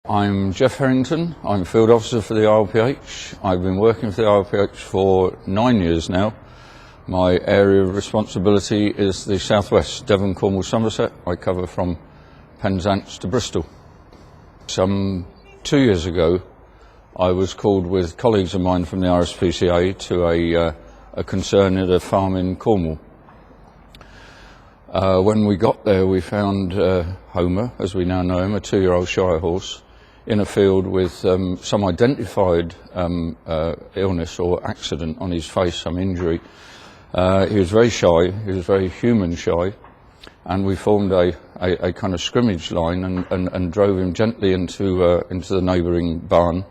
I'm Jeff Herrington. I'm Field Officer for the ILPH. I've been working for the ILPH for 9 years now. My area of responsibility is the southwest, Devon, Cornwall, Somerset. I cover from Penzance to Bristol. Some 2 years ago, I was called with colleagues of mine from the RSPCA to a concern at a farm in Cornwall. When we got there, we found Homer, as we now know him, a 2-year-old Shire horse, in a field with some identified illness or accident on his face, some injury. He was very shy, he was very human shy, and we formed a kind of scrimmage line and drove him gently into the neighbouring barn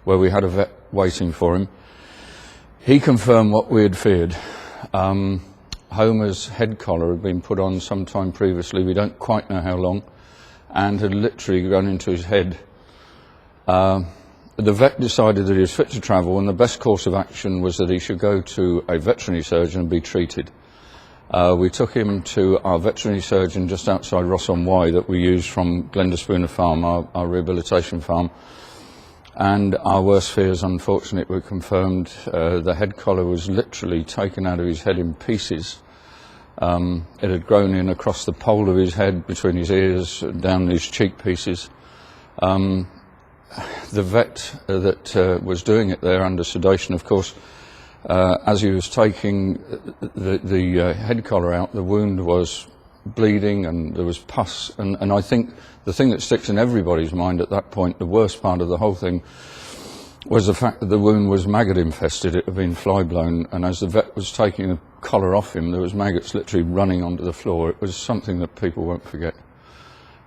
where we had a vet waiting for him. He confirmed what we had feared. Homer's head collar had been put on some time previously, we don't quite know how long, and had literally gone into his head. The vet decided that he was fit to travel, and the best course of action was that he should go to a veterinary surgeon and be treated. We took him to our veterinary surgeon just outside Ross-on-Wye that we use from Glenderspooner Farm, our rehabilitation farm. And our worst fears, unfortunately, were confirmed. The head collar was literally taken out of his head in pieces. It had grown in across the pole of his head, between his ears, down his cheek pieces. The vet that was doing it there under sedation, of course, as he was taking the head collar out, the wound was bleeding and there was pus. And I think the thing that sticks in everybody's mind at that point, the worst part of the whole thing, was the fact that the wound was maggot infested. It had been fly blown, and as the vet was taking the collar off him, there was maggots literally running onto the floor. It was something that people won't forget.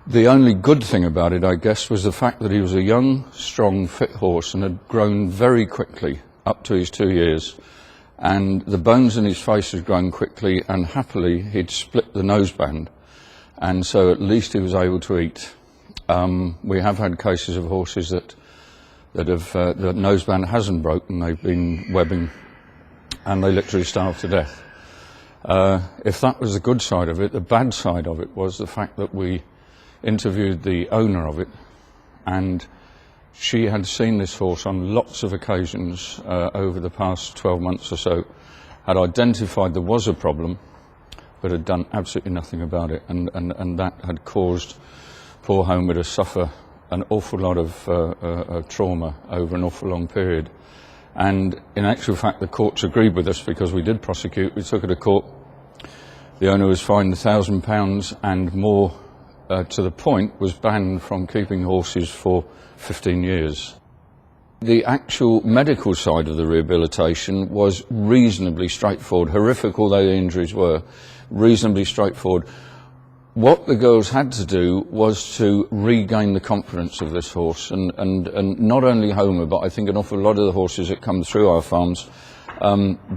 The only good thing about it, I guess, was the fact that he was a young, strong, fit horse and had grown very quickly up to his 2 years. And the bones in his face had grown quickly, and happily he'd split the noseband. And so at least he was able to eat. We have had cases of horses that the noseband hasn't broken, they've been webbing, and they literally starved to death. If that was the good side of it, the bad side of it was the fact that we interviewed the owner of it, and she had seen this horse on lots of occasions over the past 12 months or so, had identified there was a problem, but had done absolutely nothing about it, and that had caused poor Homer to suffer an awful lot of trauma over an awful long period. And in actual fact, the courts agreed with us because we did prosecute. We took it to court. The owner was fined £1,000 and more. To the point, was banned from keeping horses for 15 years. The actual medical side of the rehabilitation was reasonably straightforward, horrific although the injuries were, reasonably straightforward. What the girls had to do was to regain the confidence of this horse, and not only Homer, but I think an awful lot of the horses that come through our farms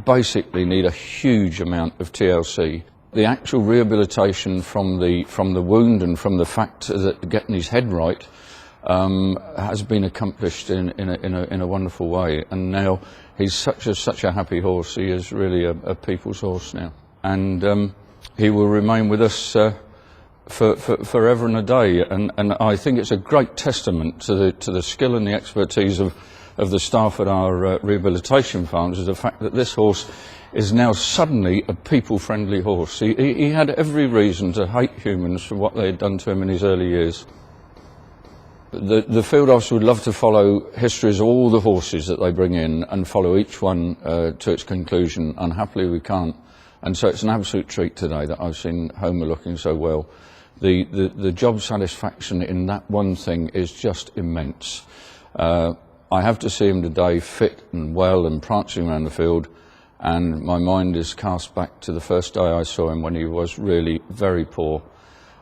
basically need a huge amount of TLC. The actual rehabilitation from the wound and from the fact that getting his head right has been accomplished in a wonderful way. And now he's such a happy horse. He is really a people's horse now, and he will remain with us for forever and a day. And I think it's a great testament to the skill and the expertise of the staff at our rehabilitation farms, is the fact that this horse is now suddenly a people-friendly horse. He had every reason to hate humans for what they had done to him in his early years. The field officer would love to follow histories of all the horses that they bring in and follow each one to its conclusion. Unhappily, we can't. And so it's an absolute treat today that I've seen Homer looking so well. The job satisfaction in that one thing is just immense. I have to see him today fit and well and prancing around the field, and my mind is cast back to the first day I saw him, when he was really very poor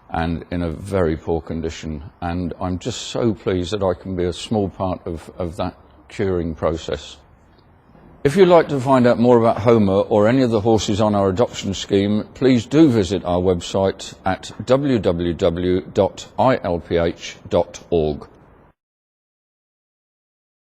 and in a very poor condition. And I'm just so pleased that I can be a small part of that curing process. If you'd like to find out more about Homer or any of the horses on our adoption scheme, please do visit our website at www.ilph.org.